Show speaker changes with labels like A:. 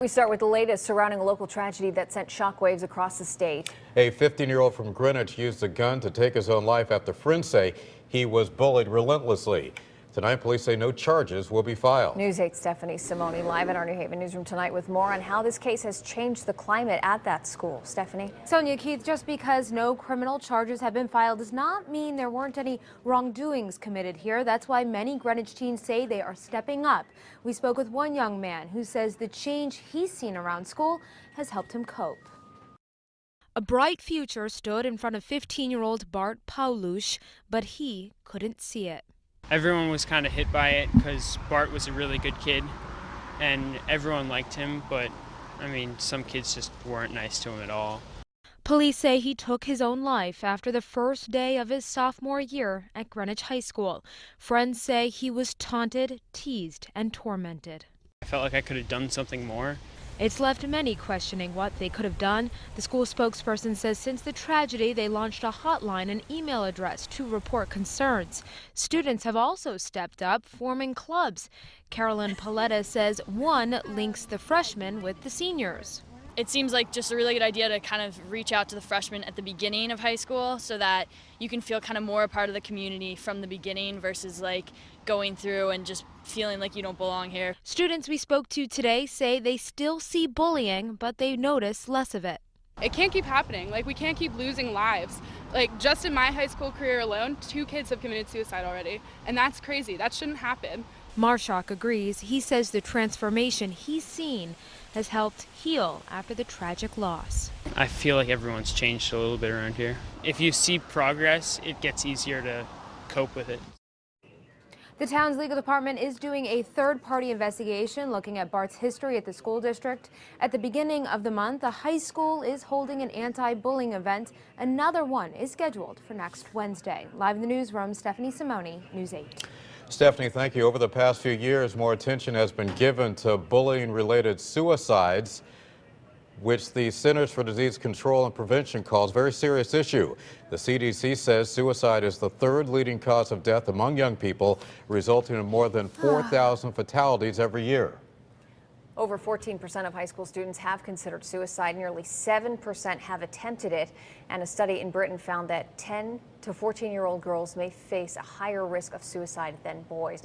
A: We start with the latest surrounding a local tragedy that sent shockwaves across the state.
B: A 15-year-old from Greenwich used a gun to take his own life after friends say he was bullied relentlessly. Tonight, police say no charges will be filed.
A: News 8's Stephanie Simone live in our New Haven newsroom tonight with more on how this case has changed the climate at that school. Stephanie?
C: Sonia, Keith, just because no criminal charges have been filed does not mean there weren't any wrongdoings committed here. That's why many Greenwich teens say they are stepping up. We spoke with one young man who says the change he's seen around school has helped him cope.
D: A bright future stood in front of 15-year-old Bart Paulusz, but he couldn't see it.
E: Everyone was kind of hit by it because Bart was a really good kid and everyone liked him, but I mean, some kids just weren't nice to him at all.
D: Police say he took his own life after the first day of his sophomore year at Greenwich High School. Friends say he was taunted, teased, and tormented.
E: I felt like I could have done something more.
D: It's left many questioning what they could have done. The school spokesperson says since the tragedy, they launched a hotline and email address to report concerns. Students have also stepped up, forming clubs. Carolyn Paletta says one links the freshmen with the seniors.
F: It seems like just a really good idea to kind of reach out to the freshmen at the beginning of high school so that you can feel kind of more a part of the community from the beginning versus like going through and just feeling like you don't belong here.
D: Students we spoke to today say they still see bullying, but they notice less of it.
G: It can't keep happening. Like, we can't keep losing lives. Like, just in my high school career alone, 2 kids have committed suicide already. And that's crazy. That shouldn't happen.
D: Marshak agrees. He says the transformation he's seen has helped heal after the tragic loss.
E: I feel like everyone's changed a little bit around here. If you see progress, it gets easier to cope with it.
C: The town's legal department is doing a third-party investigation looking at Bart's history at the school district. At the beginning of the month, the high school is holding an anti-bullying event. Another one is scheduled for next Wednesday. Live in the newsroom, Stephanie Simone, News 8.
B: Stephanie, thank you. Over the past few years, more attention has been given to bullying-related suicides, which the Centers for Disease Control and Prevention calls a very serious issue. The CDC says suicide is the 3rd leading cause of death among young people, resulting in more than 4,000 fatalities every year.
A: Over 14% of high school students have considered suicide. Nearly 7% have attempted it. And a study in Britain found that 10 to 14-year-old girls may face a higher risk of suicide than boys. Now,